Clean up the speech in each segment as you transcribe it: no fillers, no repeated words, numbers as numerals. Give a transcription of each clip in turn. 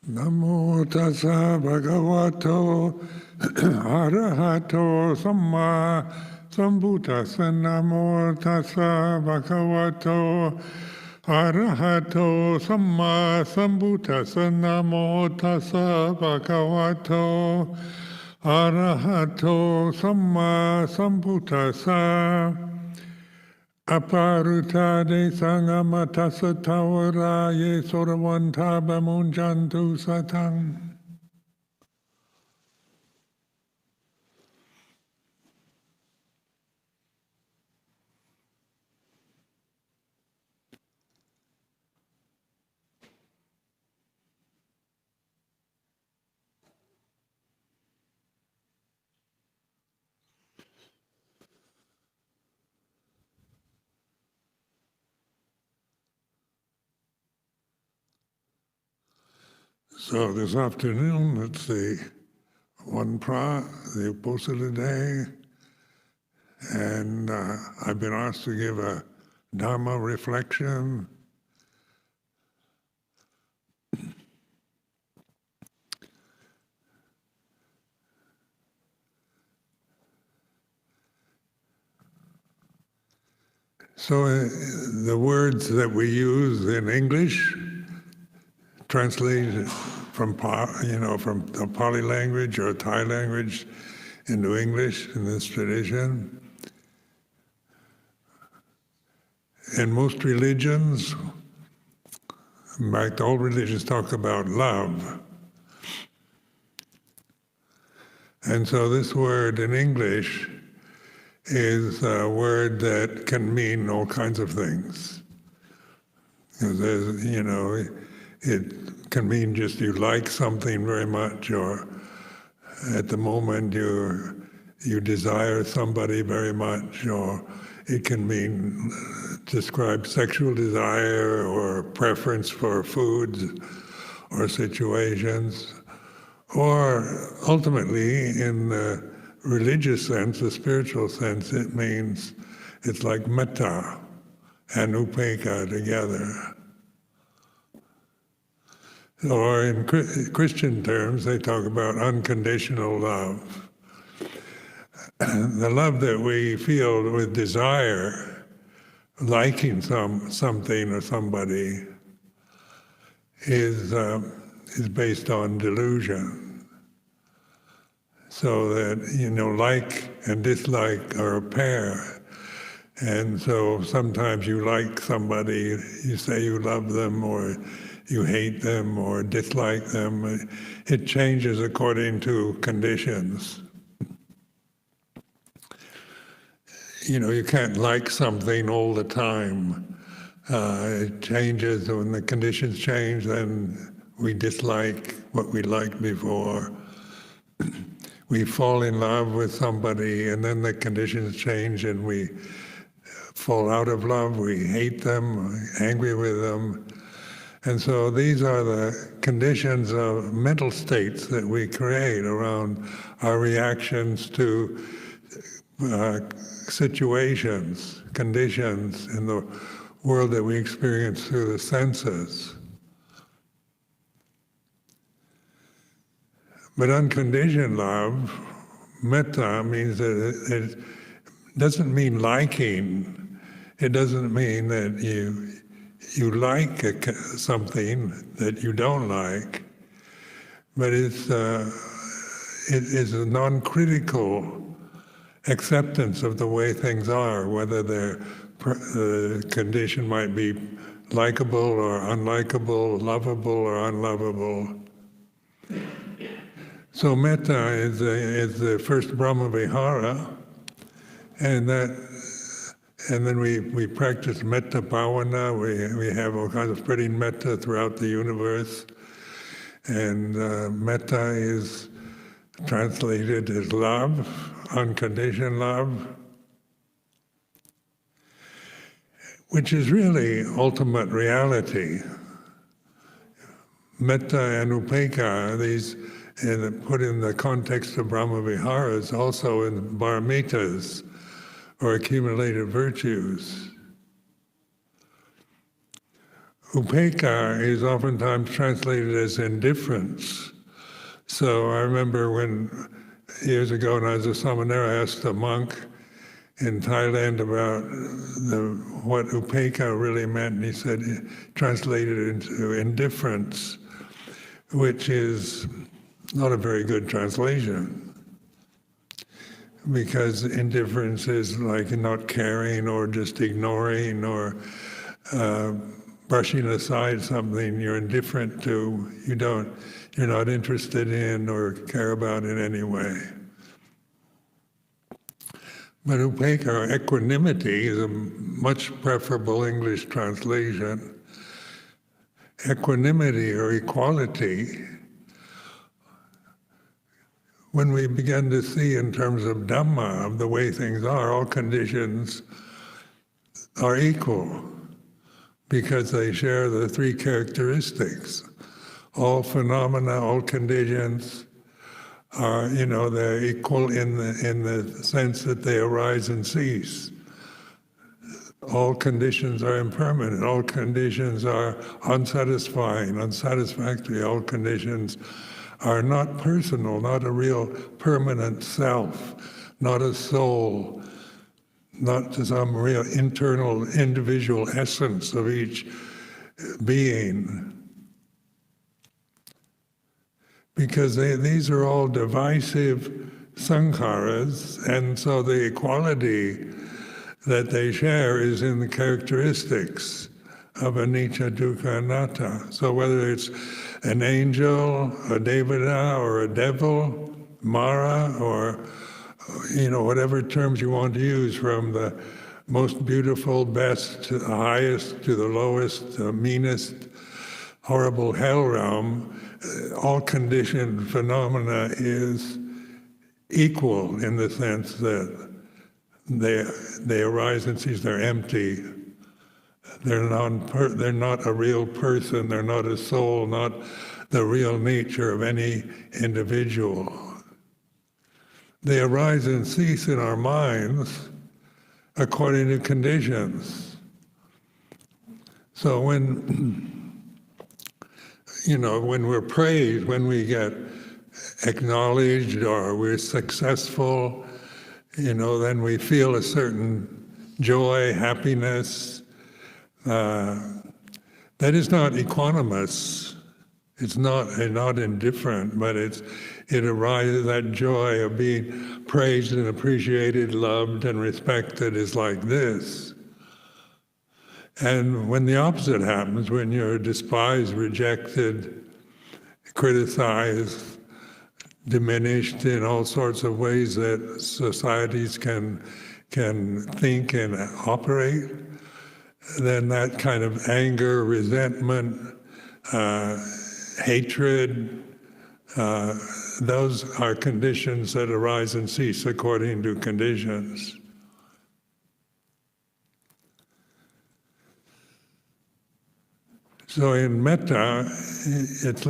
Namo tassa bhagavato arahato samma sambuddhassa. Namo tassa bhagavato arahato samma sambuddhassa. Namo tassa bhagavato arahato samma sambuddhassa. Aparutade sangamatasa tawaraye soravantaba munjantu satang. So this afternoon, it's the the Uposatha day, and I've been asked to give a Dhamma reflection. So the words that we use in English, translated from the Pali language or Thai language into English in this tradition. In most religions, in fact, all religions talk about love. And so this word in English is a word that can mean all kinds of things. Because it can mean just you like something very much, or at the moment you desire somebody very much, or it can mean describe sexual desire or preference for foods or situations, or ultimately in the religious sense, the spiritual sense, it means it's like metta and upekkha together. Or in Christian terms, they talk about unconditional love. The love that we feel with desire, liking something or somebody, is based on delusion. So that, like and dislike are a pair. And so sometimes you like somebody, you say you love them, or you hate them or dislike them. It changes according to conditions. You can't like something all the time. It changes when the conditions change, then we dislike what we liked before. We fall in love with somebody, and then the conditions change and we fall out of love, we hate them, angry with them. And so these are the conditions of mental states that we create around our reactions to situations, conditions in the world that we experience through the senses. But unconditioned love, metta, means that it doesn't mean liking. It doesn't mean that you like something that you don't like, but it is a non-critical acceptance of the way things are, whether the condition might be likable or unlikable, lovable or unlovable. So metta is the first Brahma Vihara, and then we practice metta bhavana. We have all kinds of spreading metta throughout the universe. And metta is translated as love, unconditioned love, which is really ultimate reality. Metta and upekkha, these put in the context of Brahma Viharas, also in paramitas, or accumulated virtues. Upekkha is oftentimes translated as indifference. So I remember years ago when I was a Samanera, I asked a monk in Thailand about what upekkha really meant, and he said, translated into indifference, which is not a very good translation, because indifference is like not caring or just ignoring or brushing aside something you're indifferent to, you're not interested in or care about in any way. But upekkha, or equanimity, is a much preferable English translation. Equanimity or equality, when we begin to see in terms of Dhamma, of the way things are, all conditions are equal because they share the three characteristics. All phenomena, all conditions are, they're equal in the sense that they arise and cease. All conditions are impermanent. All conditions are unsatisfying, unsatisfactory. All conditions are not personal, not a real permanent self, not a soul, not some real internal individual essence of each being. Because these are all divisive sankharas, and so the equality that they share is in the characteristics of anicca, dukkha, anatta. So whether it's an angel, a devata, or a devil, Mara, or whatever terms you want to use, from the most beautiful, best, to the highest, to the lowest, the meanest, horrible hell realm, all conditioned phenomena is equal in the sense that they arise and cease. They're empty. They're not a real person. They're not a soul. Not the real nature of any individual. They arise and cease in our minds according to conditions. So when we're praised, when we get acknowledged or we're successful, then we feel a certain joy, happiness. That is not equanimous. It's not indifferent, but it arises, that joy of being praised and appreciated, loved and respected is like this. And when the opposite happens, when you're despised, rejected, criticized, diminished in all sorts of ways that societies can think and operate, then that kind of anger, resentment, hatred, those are conditions that arise and cease according to conditions. So in metta, it's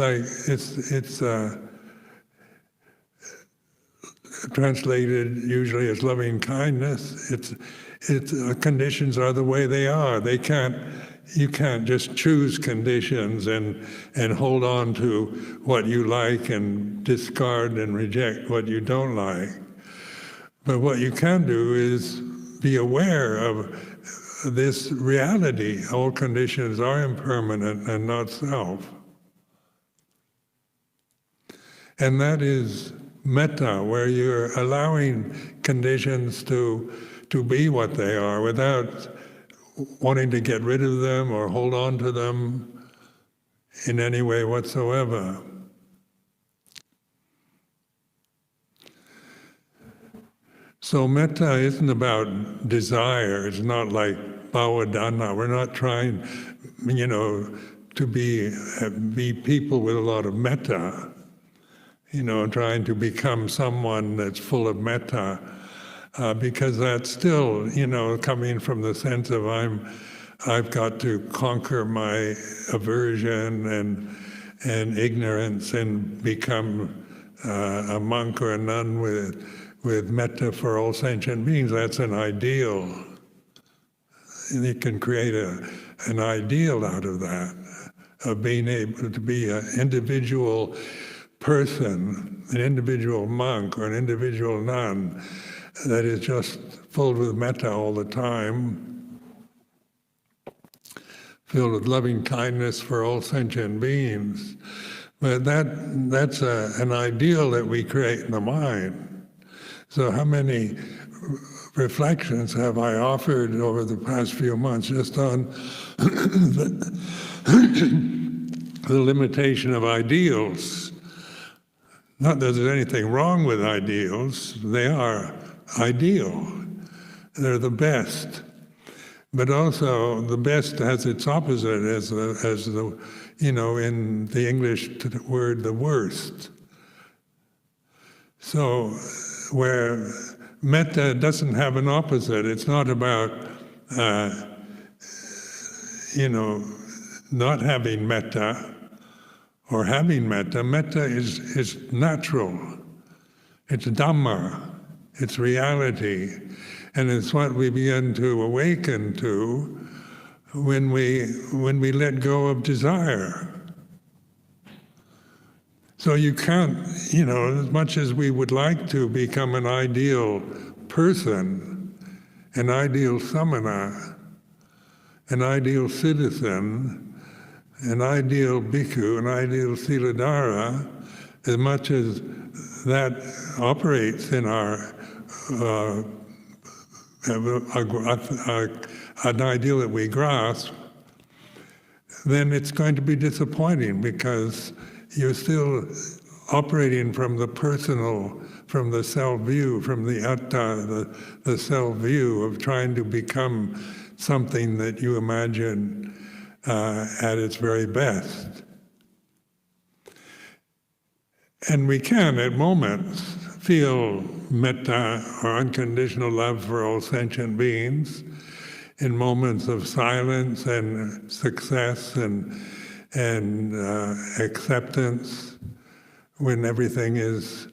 translated usually as loving kindness. Conditions are the way they are. You can't just choose conditions and hold on to what you like and discard and reject what you don't like. But what you can do is be aware of this reality. All conditions are impermanent and not self. And that is metta, where you're allowing conditions to be what they are without wanting to get rid of them or hold on to them in any way whatsoever. So metta isn't about desire. It's not like bhavadana. We're not trying, to be people with a lot of metta. Trying to become someone that's full of metta, because that's still, coming from the sense of I've got to conquer my aversion and ignorance and become a monk or a nun with metta for all sentient beings. That's an ideal. And you can create an ideal out of that, of being able to be an individual person, an individual monk or an individual nun that is just filled with metta all the time, filled with loving kindness for all sentient beings. But that's an ideal that we create in the mind. So how many reflections have I offered over the past few months just on the limitation of ideals? Not that there's anything wrong with ideals, they are ideal, they're the best. But also the best has its opposite as the in the English word, the worst. So where metta doesn't have an opposite, it's not about not having metta or having metta. Metta is natural. It's Dhamma. It's reality. And it's what we begin to awaken to when we let go of desire. So you can't, as much as we would like to become an ideal person, an ideal samana, an ideal citizen, an ideal bhikkhu, an ideal siladhara, as much as that operates in an ideal that we grasp, then it's going to be disappointing because you're still operating from the personal, from the self-view, from the atta, the self-view of trying to become something that you imagine at its very best. And we can, at moments, feel metta or unconditional love for all sentient beings in moments of silence and success and acceptance, when everything is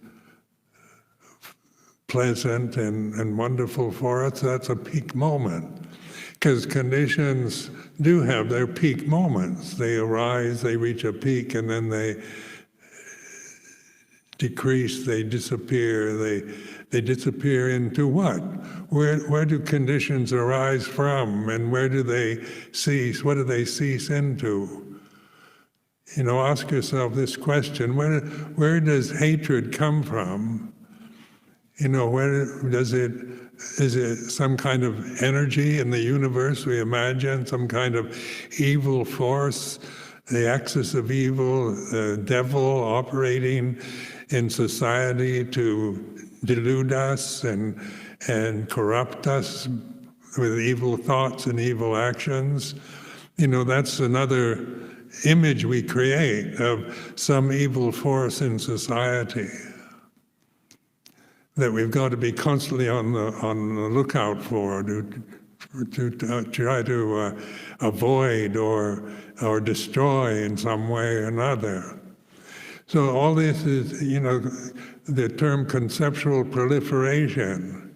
pleasant and wonderful for us. That's a peak moment. Because conditions do have their peak moments. They arise, they reach a peak, and then they decrease, they disappear. They disappear into what? Where do conditions arise from, and where do they cease? What do they cease into? Ask yourself this question: where does hatred come from? Where does it? Is it some kind of energy in the universe we imagine, some kind of evil force, the axis of evil, the devil operating in society to delude us and corrupt us with evil thoughts and evil actions? That's another image we create of some evil force in society that we've got to be constantly on the lookout for, to try to avoid or destroy in some way or another. So all this is, the term conceptual proliferation,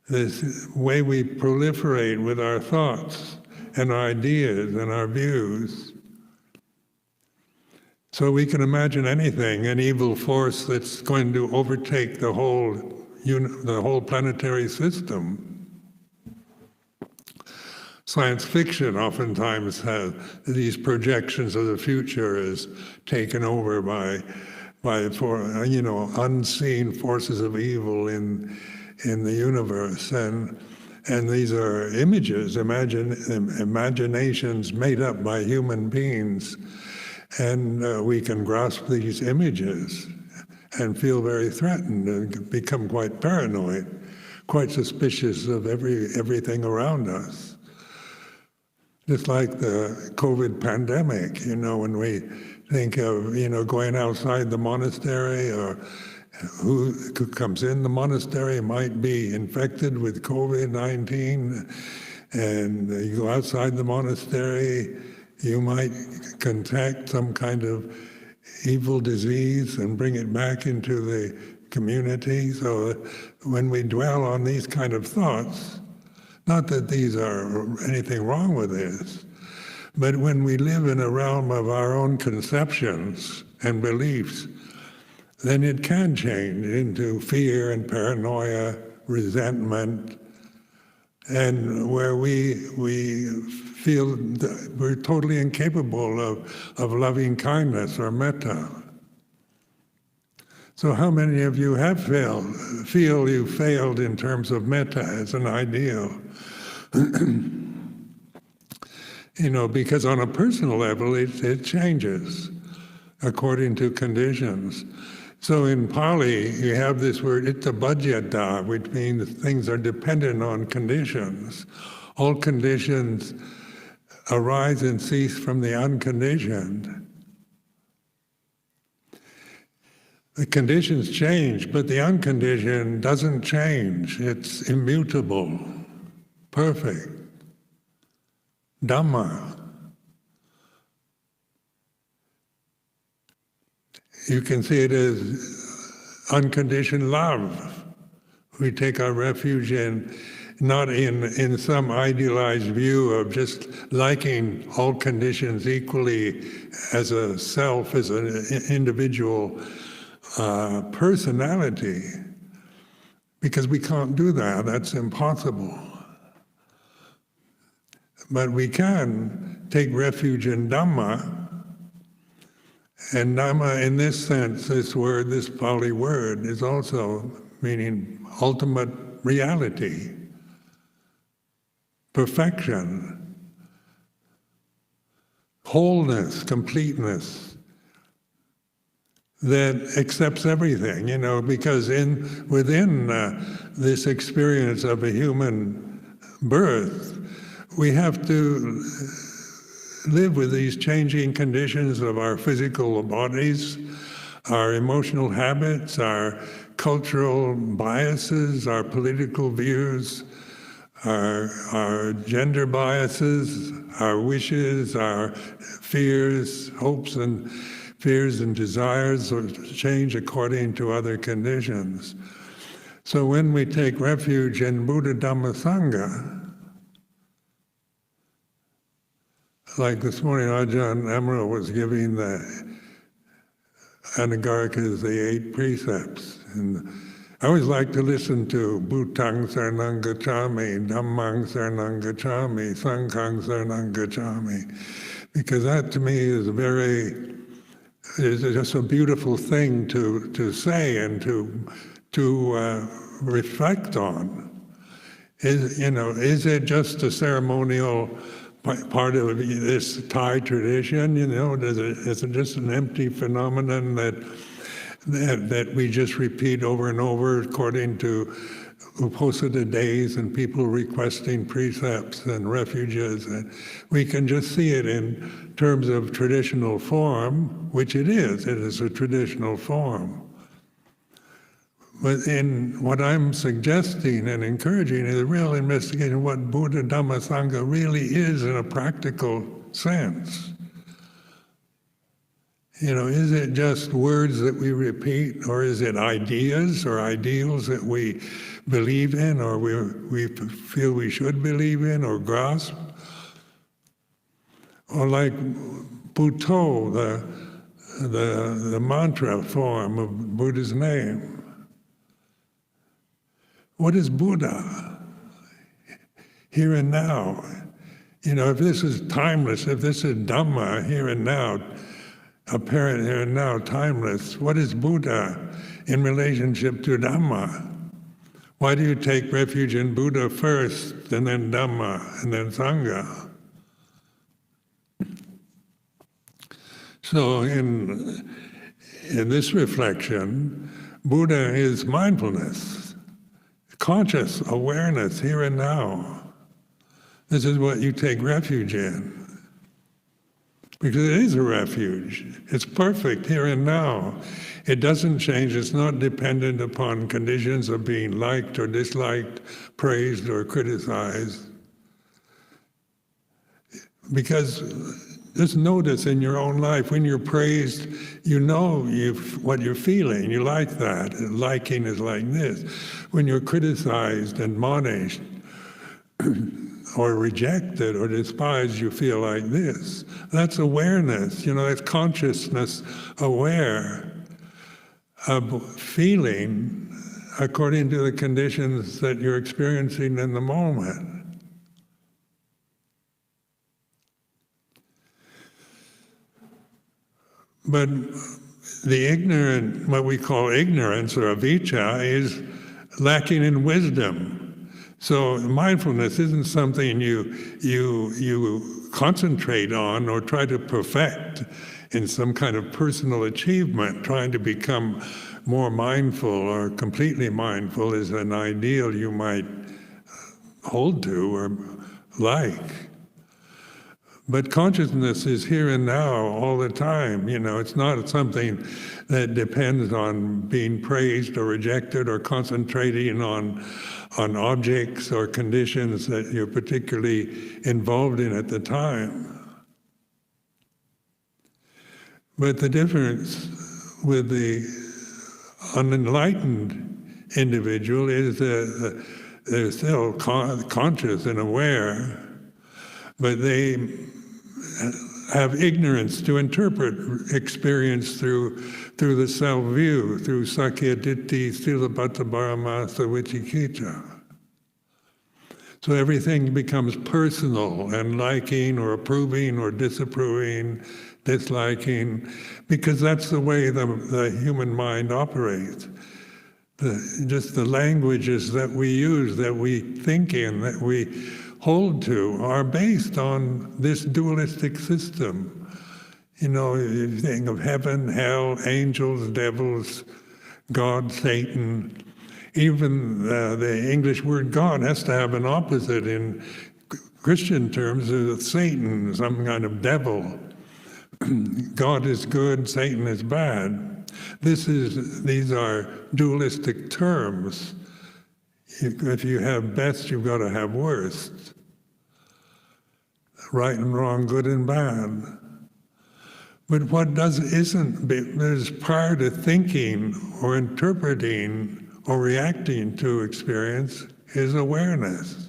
this way we proliferate with our thoughts and our ideas and our views. So we can imagine anything, an evil force that's going to overtake the whole planetary system. Science fiction oftentimes has these projections of the future as taken over by unseen forces of evil in the universe, and these are images, imaginations made up by human beings. And we can grasp these images and feel very threatened and become quite paranoid, quite suspicious of everything around us. Just like the COVID pandemic, when we think of, going outside the monastery, or who comes in the monastery might be infected with COVID-19, and you go outside the monastery, you might contract some kind of evil disease and bring it back into the community. So when we dwell on these kind of thoughts, Not that these are anything wrong with this, but when we live in a realm of our own conceptions and beliefs, then it can change into fear and paranoia, resentment, and where we feel that we're totally incapable of loving kindness or metta. So how many of you have feel you failed in terms of metta as an ideal? Because on a personal level, it changes according to conditions. So in Pali, you have this word, itabajyata, which means things are dependent on conditions. All conditions arise and cease from the unconditioned. The conditions change, but the unconditioned doesn't change. It's immutable, perfect. Dhamma. You can see it as unconditioned love. We take our refuge not in some idealized view of just liking all conditions equally as a self, as an individual personality, because we can't do that. That's impossible. But we can take refuge in Dhamma. And Dhamma, in this sense, this word, this Pali word, is also meaning ultimate reality, perfection, wholeness, completeness, that accepts everything, because within this experience of a human birth, we have to live with these changing conditions of our physical bodies, our emotional habits, our cultural biases, our political views, our gender biases, our wishes, our fears, hopes and fears and desires change according to other conditions. So when we take refuge in Buddha, Dhamma, Sangha, like this morning, Ajahn Emerald was giving the Anagarika's the 8 precepts. And I always like to listen to Bhutang Saranang Gacchami, Dhammang Saranang Gacchami, Sanghang Saranang Gacchami, because that to me is just a beautiful thing to say and to reflect on. Is it just a ceremonial part of this Thai tradition? Is it just an empty phenomenon that we just repeat over and over according to Uposatha days and people requesting precepts and refuges? And we can just see it in terms of traditional form, which it is a traditional form. But in what I'm suggesting and encouraging is a real investigation of what Buddha, Dhamma, Sangha really is in a practical sense. Is it just words that we repeat, or is it ideas or ideals that we believe in, or we feel we should believe in or grasp? Or like Bhutto, the mantra form of Buddha's name. What is Buddha? Here and now. If this is timeless, if this is Dhamma, here and now, apparent here and now, timeless, what is Buddha in relationship to Dhamma? Why do you take refuge in Buddha first, and then Dhamma, and then Sangha? So in this reflection, Buddha is mindfulness, conscious awareness here and now. This is what you take refuge in. Because it is a refuge. It's perfect here and now. It doesn't change. It's not dependent upon conditions of being liked or disliked, praised or criticized. Because just notice in your own life, when you're praised, you know what you're feeling. You like that. Liking is like this. When you're criticized, admonished, or rejected or despised, you feel like this. That's awareness, that's consciousness aware of feeling according to the conditions that you're experiencing in the moment. But the ignorant, what we call ignorance or avijja, is lacking in wisdom. So mindfulness isn't something you concentrate on or try to perfect in some kind of personal achievement. Trying to become more mindful or completely mindful is an ideal you might hold to or like. But consciousness is here and now all the time. It's not something that depends on being praised or rejected or concentrating on objects or conditions that you're particularly involved in at the time. But the difference with the unenlightened individual is that they're still conscious and aware, but they have ignorance to interpret experience through the self-view, through Sakya Ditti, Silabhata Bharamasa Vicikicca. So everything becomes personal and liking or approving or disapproving, disliking, because that's the way the human mind operates. Just the languages that we use, that we think in, that we hold to, are based on this dualistic system. You think of heaven, hell, angels, devils, God, Satan. Even the English word God has to have an opposite in Christian terms. Satan, some kind of devil. God is good, Satan is bad. These are dualistic terms. If you have best, you've got to have worst. Right and wrong, good and bad. But what is prior to thinking or interpreting or reacting to experience is awareness.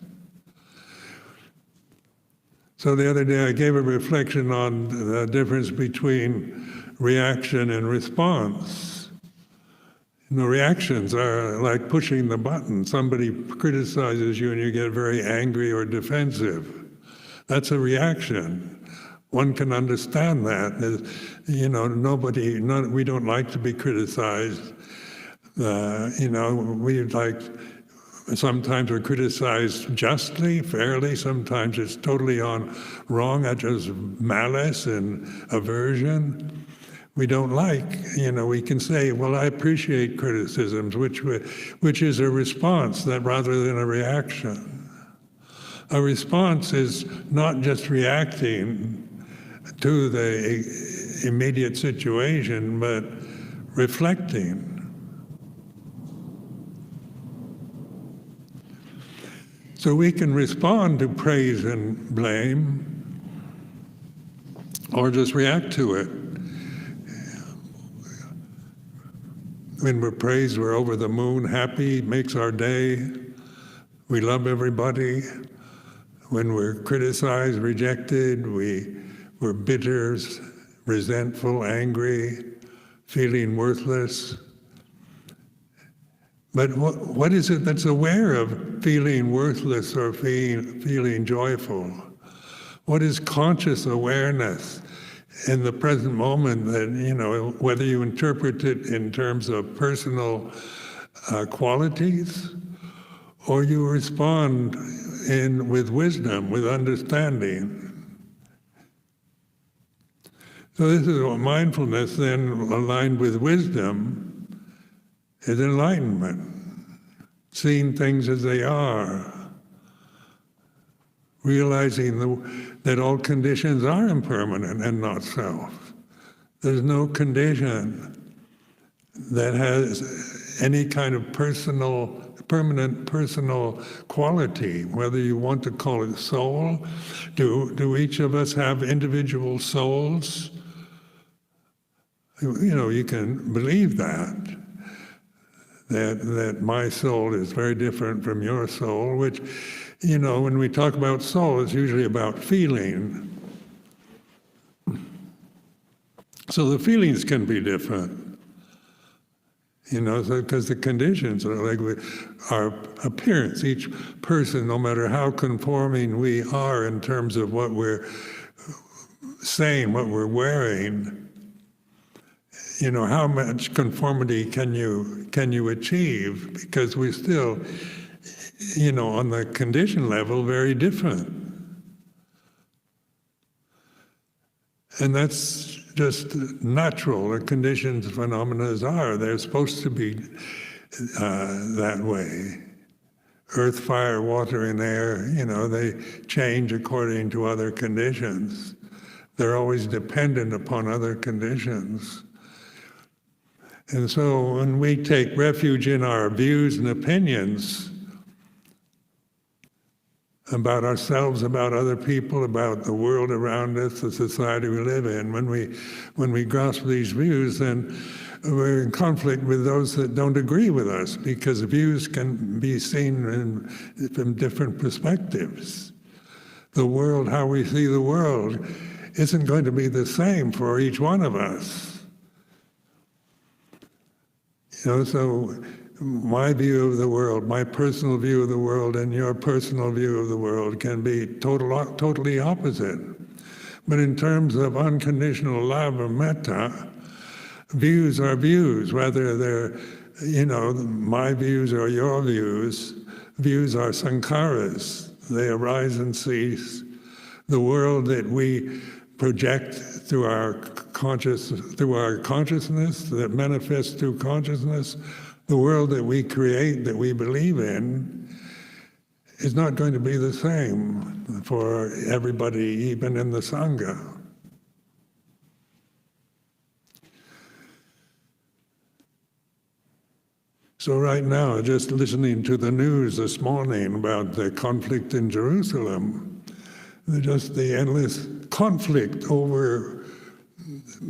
So the other day I gave a reflection on the difference between reaction and response. Reactions are like pushing the button. Somebody criticizes you and you get very angry or defensive. That's a reaction. One can understand that. We don't like to be criticized. Sometimes we're criticized justly, fairly. Sometimes it's totally wrong, at just malice and aversion. We don't like, we can say, well, I appreciate criticisms, which is a response rather than a reaction. A response is not just reacting to the immediate situation, but reflecting. So we can respond to praise and blame, or just react to it. When we're praised, we're over the moon, happy, makes our day. We love everybody. When we're criticized, rejected, we're bitter, resentful, angry, feeling worthless. But what is it that's aware of feeling worthless or feeling joyful? What is conscious awareness in the present moment that, whether you interpret it in terms of personal qualities or you respond with wisdom, with understanding. So this is what mindfulness then aligned with wisdom is enlightenment, seeing things as they are, realizing that all conditions are impermanent and not self. There's no condition that has any kind of permanent personal quality, whether you want to call it soul. Do each of us have individual souls? You can believe that my soul is very different from your soul, which When we talk about soul, it's usually about feeling. So the feelings can be different, because the conditions are like our appearance. Each person, no matter how conforming we are in terms of what we're saying, what we're wearing, how much conformity can you achieve? Because we're still, on the condition level, very different. And that's just natural. The conditions, phenomena are. They're supposed to be that way. Earth, fire, water, and air, they change according to other conditions. They're always dependent upon other conditions. And so when we take refuge in our views and opinions about ourselves, about other people, about the world around us, the society we live in, when we grasp these views, then we're in conflict with those that don't agree with us, because views can be seen from different perspectives. The world, how we see the world, isn't going to be the same for each one of us. So my view of the world, my personal view of the world, and your personal view of the world can be totally opposite. But in terms of unconditional love or metta, views are views, whether they're, my views or your views. Views are sankharas. They arise and cease. The world that we project through our consciousness, that manifests through consciousness, the world that we create, that we believe in, is not going to be the same for everybody, even in the Sangha. So right now, just listening to the news this morning about the conflict in Jerusalem, just the endless conflict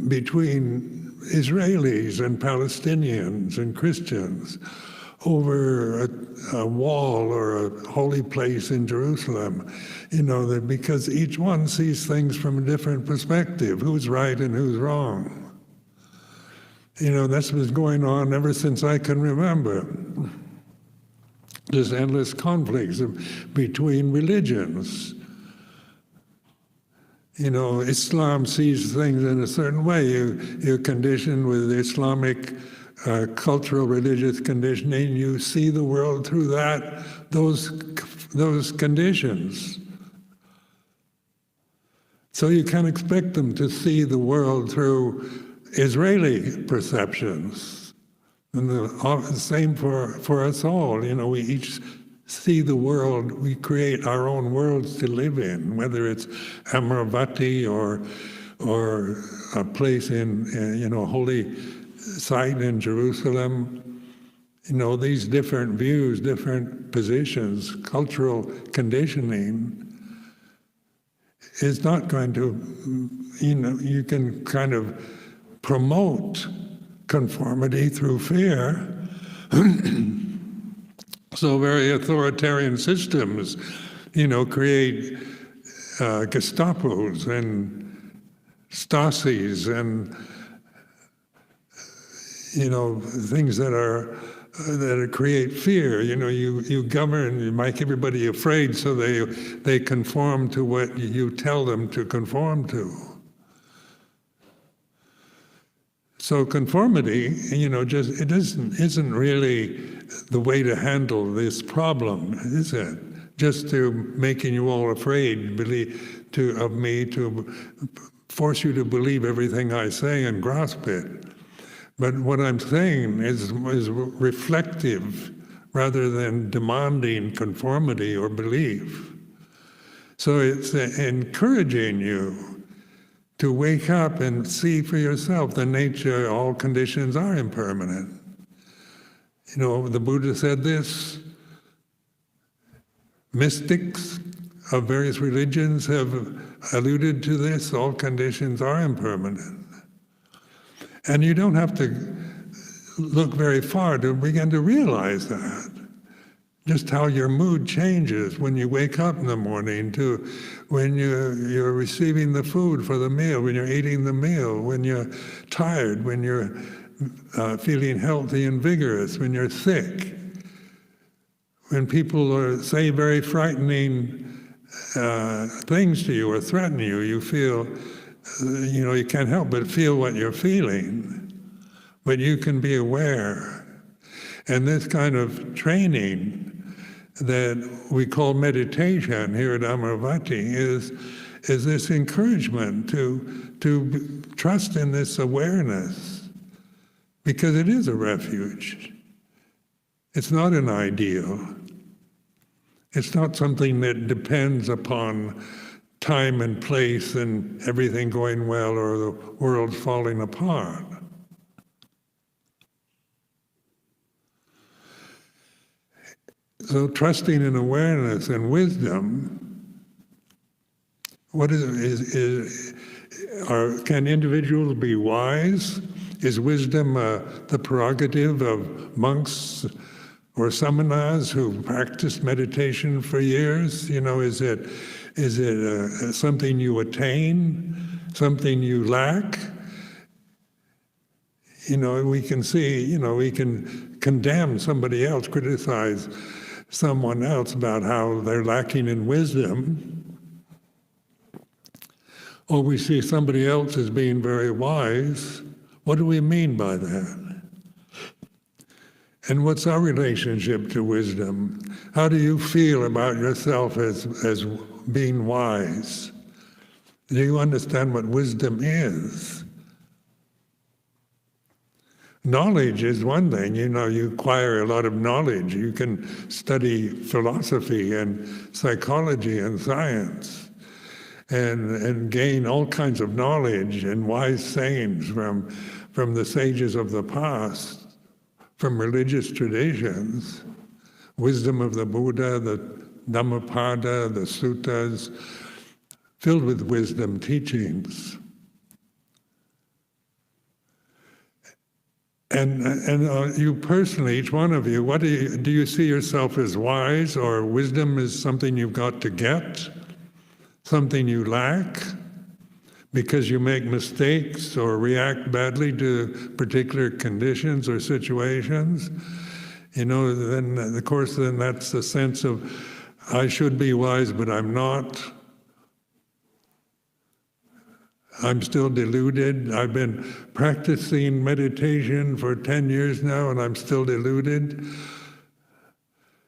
between Israelis and Palestinians and Christians over a wall or a holy place in Jerusalem, because each one sees things from a different perspective, who's right and who's wrong. That's what's going on ever since I can remember. There's endless conflicts between religions. Islam sees things in a certain way. You're conditioned with Islamic cultural, religious conditioning. You see the world through those conditions. So you can't expect them to see the world through Israeli perceptions. And the same for us all. We each see the world, we create our own worlds to live in, whether it's Amaravati or a place in, holy site in Jerusalem. These different views, different positions, cultural conditioning is not going to, you can kind of promote conformity through fear. So very authoritarian systems, create Gestapos and Stasis and, things that create fear. You govern, you make everybody afraid so they conform to what you tell them to conform to. So conformity, just it isn't really the way to handle this problem, is it? Just to making you all afraid of me, to force you to believe everything I say and grasp it. But what I'm saying is reflective rather than demanding conformity or belief. So it's encouraging you to wake up and see for yourself the nature, all conditions are impermanent. The Buddha said this. Mystics of various religions have alluded to this, all conditions are impermanent. And you don't have to look very far to begin to realize that. just how your mood changes when you wake up in the morning to when you're receiving the food for the meal, when you're eating the meal, when you're tired, when you're feeling healthy and vigorous, when you're sick. When people say very frightening things to you or threaten you, you feel, you can't help but feel what you're feeling, but you can be aware. And this kind of training that we call meditation here at Amaravati is this encouragement to trust in this awareness, because it is a refuge. It's not an ideal. It's not something that depends upon time and place and everything going well or the world falling apart. So trusting in awareness and wisdom, can individuals be wise? Is wisdom the prerogative of monks or samanas who practiced meditation for years? Is it something you attain, something you lack? We can see, we can condemn somebody else, criticize someone else about how they're lacking in wisdom. Or we see somebody else as being very wise. What do we mean by that? And what's our relationship to wisdom? How do you feel about yourself as being wise? Do you understand what wisdom is? Knowledge is one thing. You acquire a lot of knowledge. You can study philosophy and psychology and science and gain all kinds of knowledge and wise sayings from the sages of the past, from religious traditions, wisdom of the Buddha, the Dhammapada, the suttas, filled with wisdom teachings. And you personally, each one of you, do you see yourself as wise, or wisdom is something you've got to get, something you lack because you make mistakes or react badly to particular conditions or situations? Then of course that's the sense of, I should be wise, but I'm not. I'm still deluded. I've been practicing meditation for 10 years now and I'm still deluded.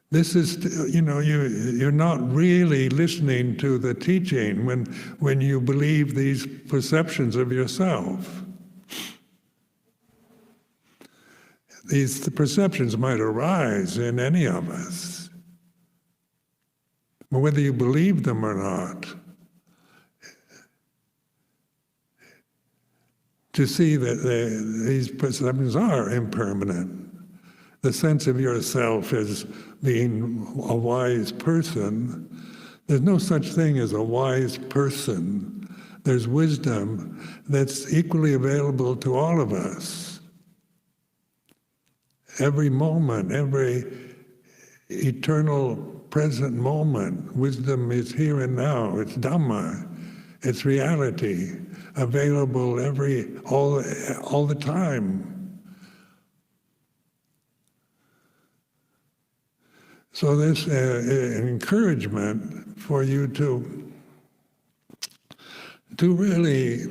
This is, you're not really listening to the teaching when you believe these perceptions of yourself. The perceptions might arise in any of us, but whether you believe them or not, to see that these perceptions are impermanent. The sense of yourself as being a wise person, there's no such thing as a wise person. There's wisdom that's equally available to all of us. Every moment, every eternal present moment, wisdom is here and now. It's Dhamma, it's reality, available all the time. So there's an encouragement for you to really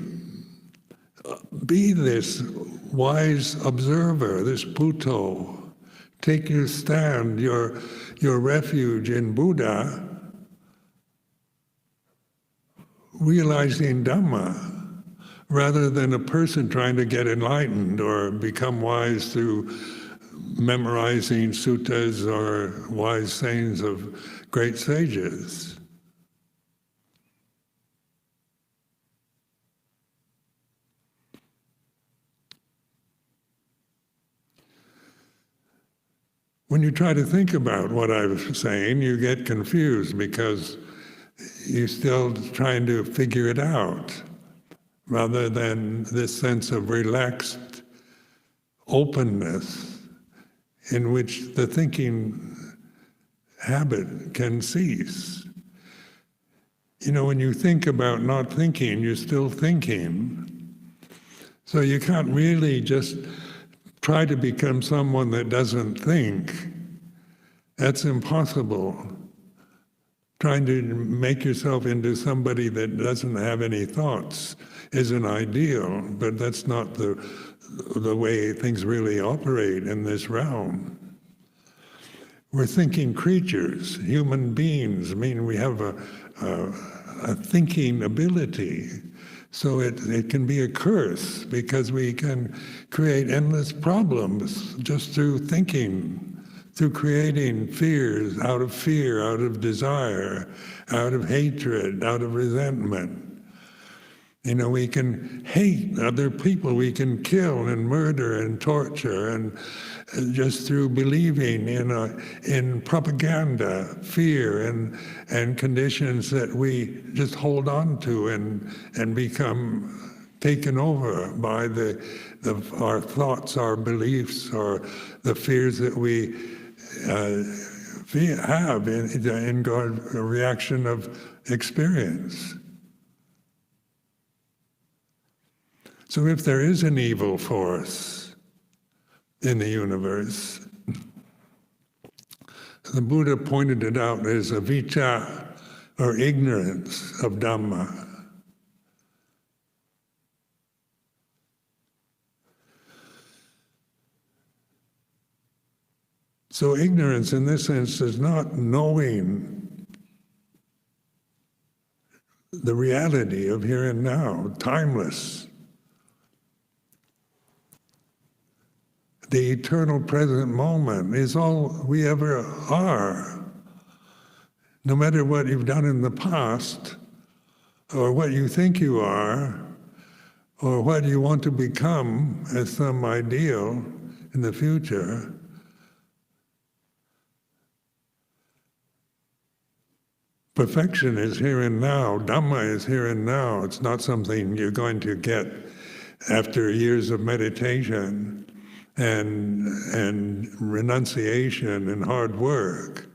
be this wise observer, this Buddho. Take your stand, your refuge in Buddha, realizing Dhamma, rather than a person trying to get enlightened or become wise through memorizing suttas or wise sayings of great sages. When you try to think about what I was saying, you get confused because you're still trying to figure it out, rather than this sense of relaxed openness in which the thinking habit can cease. When you think about not thinking, you're still thinking. So you can't really just try to become someone that doesn't think. That's impossible. Trying to make yourself into somebody that doesn't have any thoughts is an ideal, but that's not the way things really operate in this realm. We're thinking creatures, human beings. We have a thinking ability. So it can be a curse because we can create endless problems just through thinking, through creating fears, out of desire, out of hatred, out of resentment. We can hate other people, we can kill and murder and torture, and just through believing in propaganda, fear, and conditions that we just hold on to and become taken over by our thoughts, our beliefs, or the fears that we have in a reaction of experience. So if there is an evil force in the universe, the Buddha pointed it out as avijja, or ignorance of Dhamma. So ignorance in this sense is not knowing the reality of here and now, timeless. The eternal present moment is all we ever are. No matter what you've done in the past, or what you think you are, or what you want to become as some ideal in the future, perfection is here and now. Dhamma is here and now. It's not something you're going to get after years of meditation and renunciation and hard work.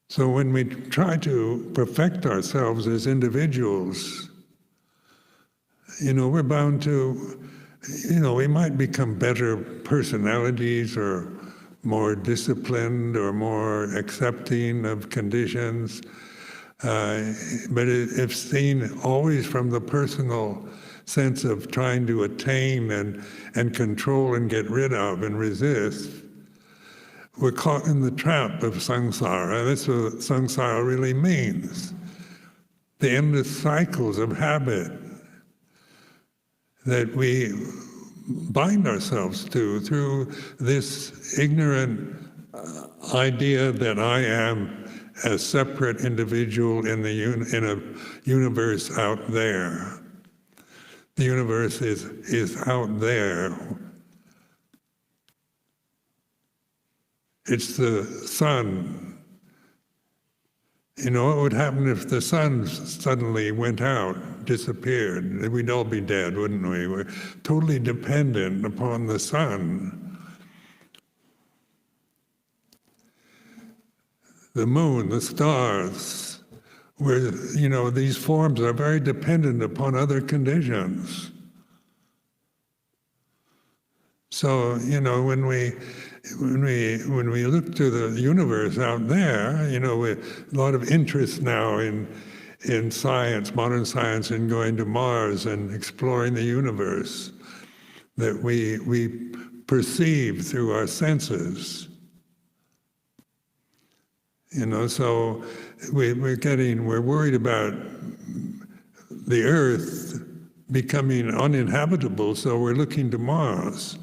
So when we try to perfect ourselves as individuals, we're bound to, we might become better personalities or more disciplined or more accepting of conditions, but if seen always from the personal sense of trying to attain and control and get rid of and resist, we're caught in the trap of samsara. That's what samsara really means. The endless cycles of habit that we bind ourselves to through this ignorant idea that I am a separate individual in a universe out there. The universe is out there. It's the sun. What would happen if the sun suddenly went out, disappeared? We'd all be dead, wouldn't we? We're totally dependent upon the sun. The moon, the stars, where these forms are very dependent upon other conditions. So when we look to the universe out there, with a lot of interest now in science, modern science, in going to Mars and exploring the universe that we perceive through our senses. So we're worried about the Earth becoming uninhabitable, so we're looking to Mars.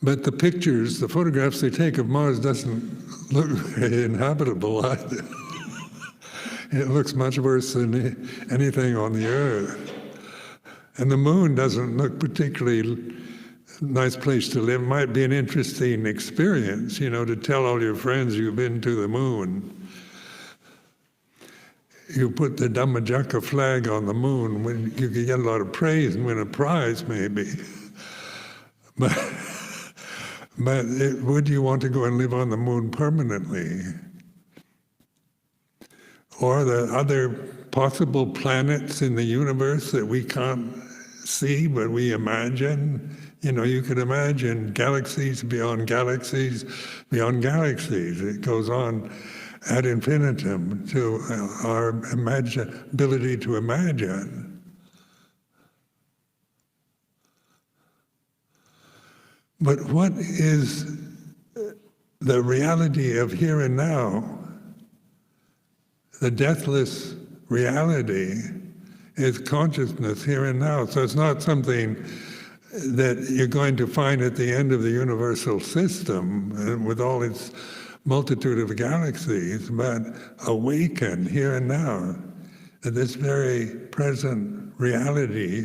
But the photographs they take of Mars doesn't look very inhabitable either. It looks much worse than anything on the Earth. And the moon doesn't look particularly nice place to live. It might be an interesting experience, to tell all your friends you've been to the moon. you put the Dhammacakka flag on the moon, when you can get a lot of praise and win a prize, maybe. But would you want to go and live on the moon permanently? Or the other possible planets in the universe that we can't see, but we imagine? You could imagine galaxies beyond galaxies beyond galaxies. It goes on ad infinitum to our ability to imagine. But what is the reality of here and now? The deathless reality is consciousness here and now. So it's not something that you're going to find at the end of the universal system with all its multitude of galaxies, but awaken here and now, at this very present reality.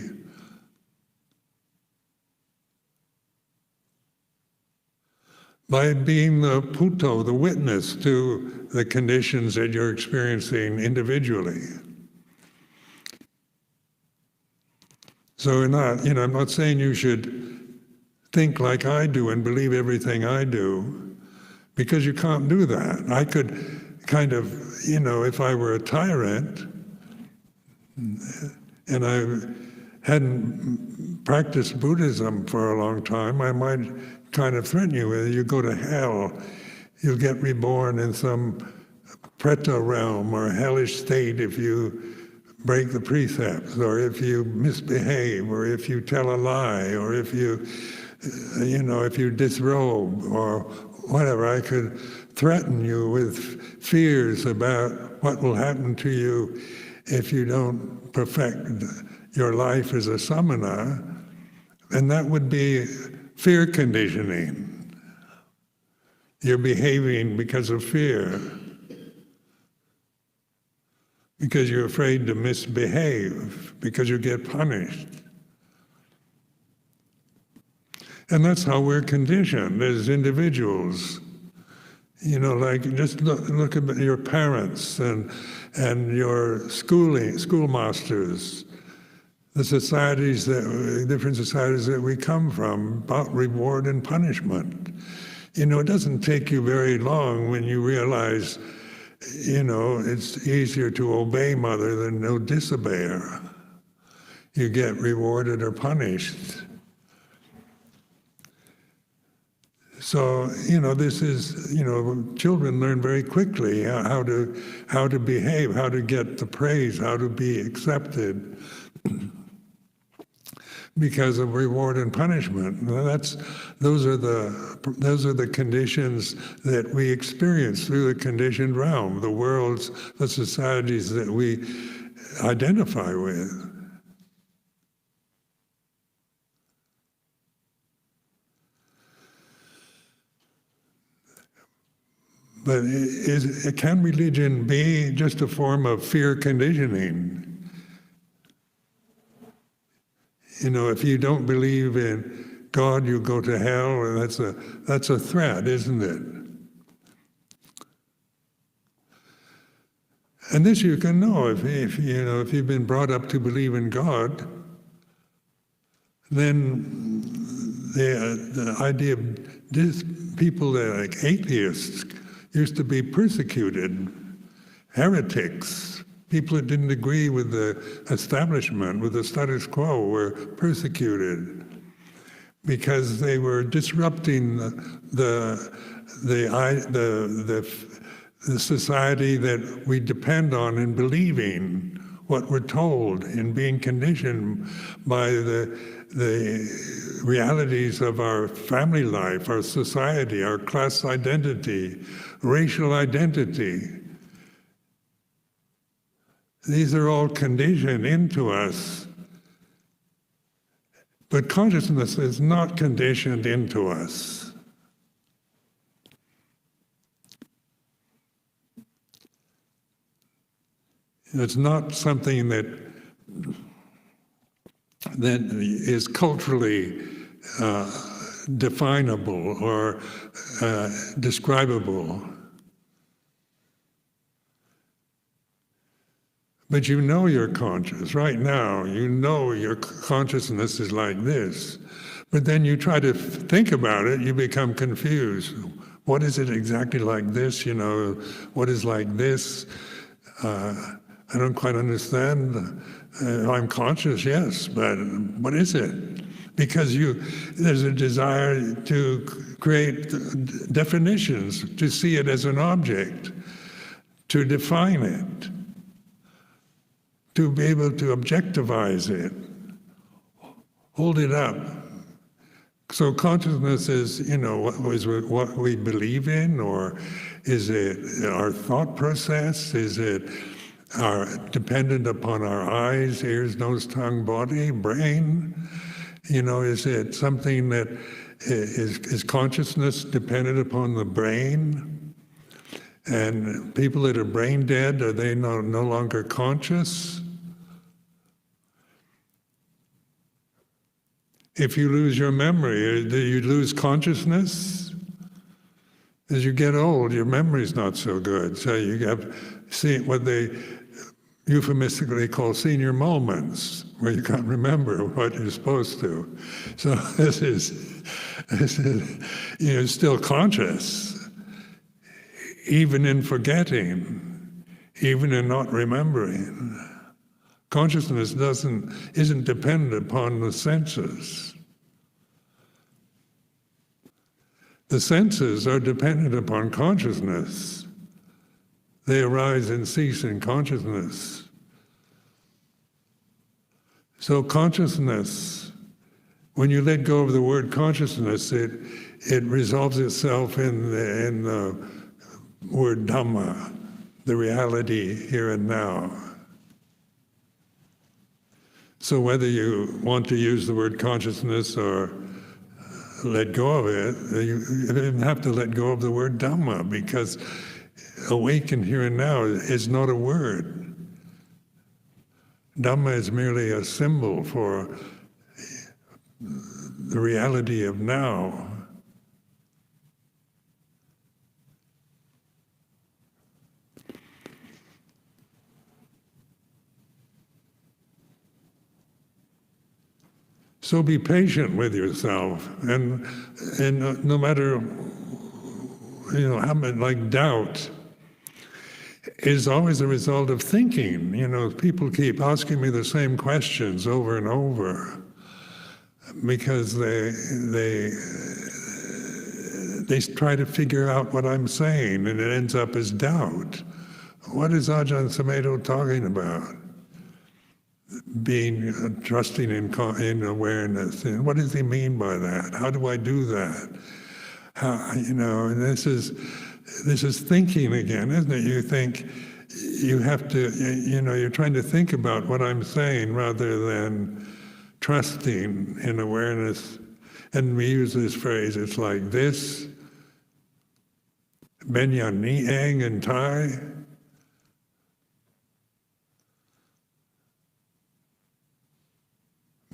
By being the puto, the witness to the conditions that you're experiencing individually. So I'm not saying you should think like I do and believe everything I do, because you can't do that. I could kind of, if I were a tyrant and I hadn't practiced Buddhism for a long time, I might kind of threaten you with, you go to hell, you'll get reborn in some preta realm or hellish state if you break the precepts, or if you misbehave, or if you tell a lie, or if you disrobe, or whatever. I could threaten you with fears about what will happen to you if you don't perfect your life as a samana, and that would be fear conditioning. You're behaving because of fear, because you're afraid to misbehave, because you get punished. And that's how we're conditioned as individuals. Just look at your parents and your schoolmasters, the different societies that we come from, about reward and punishment. It doesn't take you very long when you realize, it's easier to obey mother than to disobey her. You get rewarded or punished. So, this is, children learn very quickly how to behave, how to get the praise, how to be accepted because of reward and punishment. Those are the conditions that we experience through the conditioned realm, the societies that we identify with. But can religion be just a form of fear conditioning? If you don't believe in God, you go to hell, and that's a threat, isn't it? And this you can know if you've been brought up to believe in God, then the idea of people that are like atheists used to be persecuted, heretics. People that didn't agree with the establishment, with the status quo, were persecuted because they were disrupting the society that we depend on in believing what we're told, in being conditioned by the realities of our family life, our society, our class identity, racial identity. These are all conditioned into us. But consciousness is not conditioned into us. It's not something that is culturally definable or describable. But you know you're conscious. Right now, you know your consciousness is like this. But then you try to think about it, you become confused. What is it exactly like this? What is like this? I don't quite understand. I'm conscious, yes, but what is it? Because there's a desire to create definitions, to see it as an object, to define it, to be able to objectivize it, hold it up. So consciousness is, what we believe in, or is it our thought process? Is it dependent upon our eyes, ears, nose, tongue, body, brain? Is it something that is consciousness dependent upon the brain? And people that are brain dead, are they no longer conscious? If you lose your memory, do you lose consciousness? As you get old, your memory's not so good. So you have what they euphemistically call senior moments, where you can't remember what you're supposed to. So this is still conscious, even in forgetting, even in not remembering. Consciousness isn't dependent upon the senses. The senses are dependent upon consciousness. They arise and cease in consciousness. So consciousness, when you let go of the word consciousness, it resolves itself in the word Dhamma, the reality here and now. So whether you want to use the word consciousness or let go of it, you have to let go of the word Dhamma, because awaken here and now is not a word. Dhamma is merely a symbol for the reality of now. So be patient with yourself, and no matter how much, like doubt is always a result of thinking. People keep asking me the same questions over and over because they try to figure out what I'm saying, and it ends up as doubt. What is Ajahn Sumedho talking about? Being trusting in awareness. And what does he mean by that? How do I do that? And this is thinking again, isn't it? You think you have to, you're trying to think about what I'm saying rather than trusting in awareness. And we use this phrase, it's like this, Benya Ni Ang in Thai.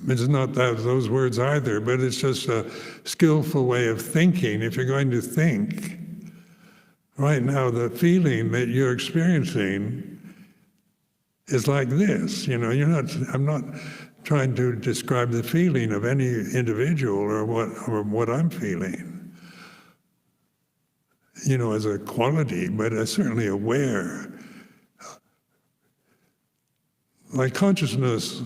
It's not those words either, but it's just a skillful way of thinking. If you're going to think, right now the feeling that you're experiencing is like this. I'm not trying to describe the feeling of any individual or what I'm feeling, as a quality, but I'm certainly aware. Like consciousness,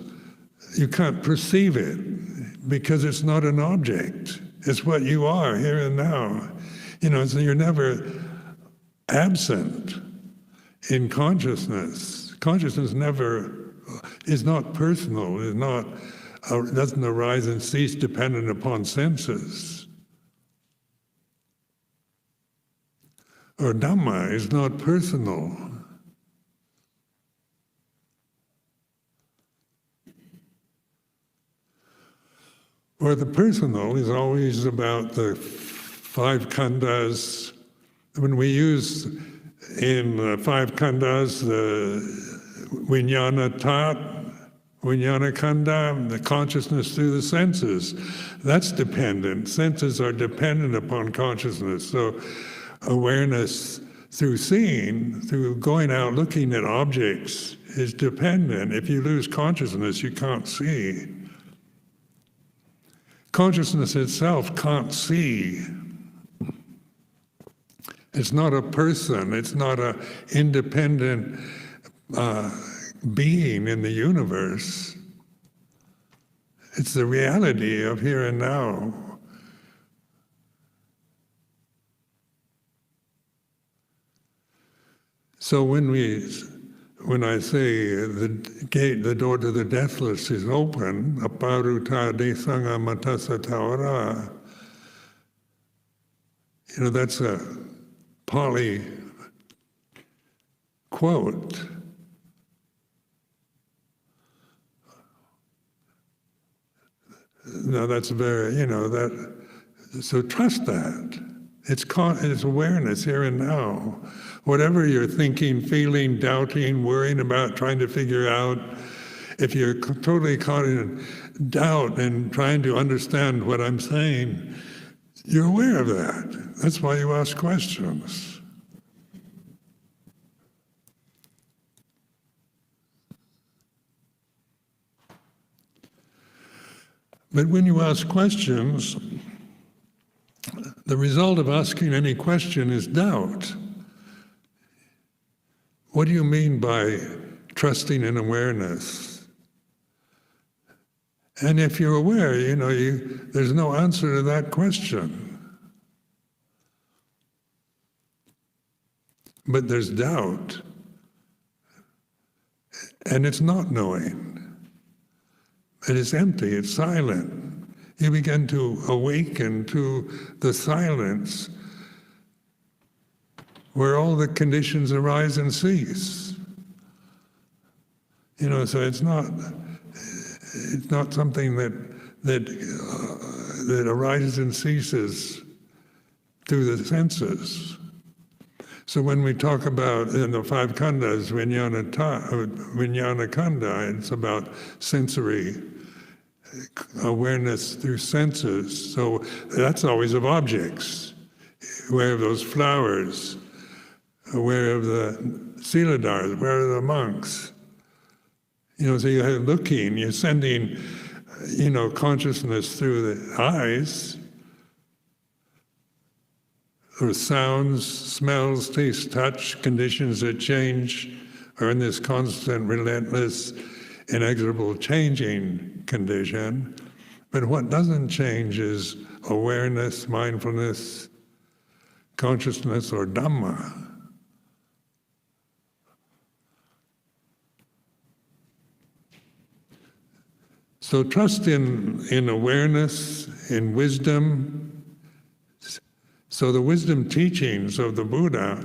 you can't perceive it because it's not an object. It's what you are here and now. So you're never absent in consciousness. Consciousness is not personal, doesn't arise and cease dependent upon senses. Or Dhamma is not personal. Or the personal is always about the five khandhas. When we use in the five khandhas the vijnana tat, vijnana khandha, the consciousness through the senses, that's dependent. Senses are dependent upon consciousness. So awareness through seeing, through going out looking at objects, is dependent. If you lose consciousness, you can't see. Consciousness itself can't see. It's not a person. It's not an independent being in the universe. It's the reality of here and now. So when I say the door to the deathless is open, aparuta de sangha matasa tawara, that's a Pali quote. Now that's very, so trust that. It's awareness here and now. Whatever you're thinking, feeling, doubting, worrying about, trying to figure out, if you're totally caught in doubt and trying to understand what I'm saying, you're aware of that. That's why you ask questions. But when you ask questions, the result of asking any question is doubt. What do you mean by trusting in awareness? And if you're aware, there's no answer to that question. But there's doubt. And it's not knowing. It is empty, it's silent. You begin to awaken to the silence where all the conditions arise and cease. So it's not something that arises and ceases through the senses. So when we talk about in the five khandhas, vijnana khandha, it's about sensory awareness through senses. So that's always of objects. Aware of those flowers, aware of the siladars, aware of the monks. So you're looking, you're sending, consciousness through the eyes, or sounds, smells, taste, touch, conditions that change are in this constant, relentless, inexorable changing condition. But what doesn't change is awareness, mindfulness, consciousness, or Dhamma. So trust in awareness, in wisdom. So the wisdom teachings of the Buddha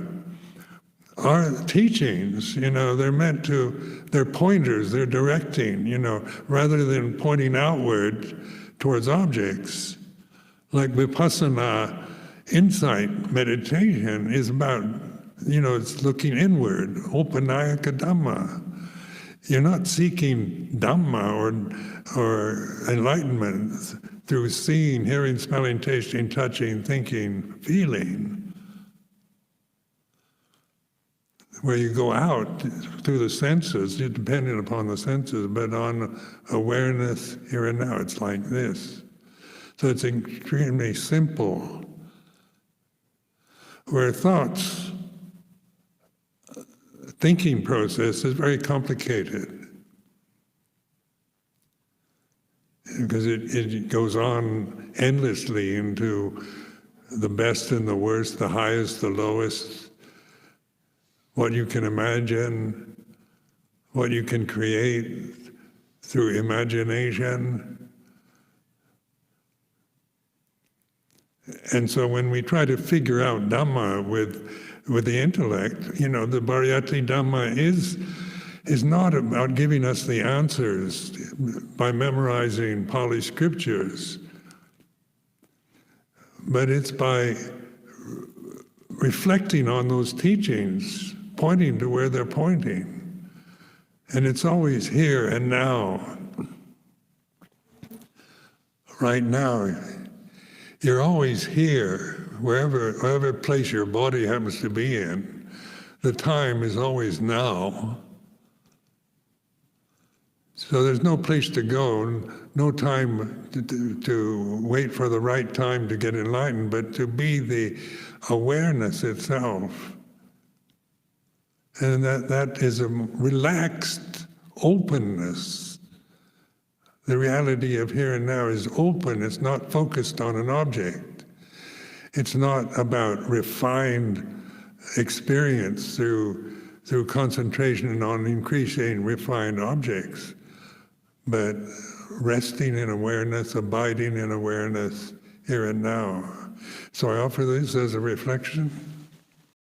are teachings, they're pointers, they're directing, rather than pointing outward towards objects. Like vipassana, insight meditation is about, it's looking inward, opanayaka Dhamma. You're not seeking Dhamma or enlightenment through seeing, hearing, smelling, tasting, touching, thinking, feeling. Where you go out through the senses, you're dependent upon the senses, but on awareness here and now, it's like this. So it's extremely simple. Where thoughts, thinking process is very complicated. Because it goes on endlessly into the best and the worst, the highest, the lowest, what you can imagine, what you can create through imagination. And so when we try to figure out Dhamma with the intellect, the Bhariyati Dhamma is not about giving us the answers by memorizing Pali scriptures, but it's by reflecting on those teachings, pointing to where they're pointing. And it's always here and now. Right now, you're always here, wherever place your body happens to be in. The time is always now. So there's no place to go, no time to wait for the right time to get enlightened, but to be the awareness itself. And that is a relaxed openness. The reality of here and now is open. It's not focused on an object. It's not about refined experience through concentration on increasing refined objects, but resting in awareness, abiding in awareness here and now. So I offer this as a reflection.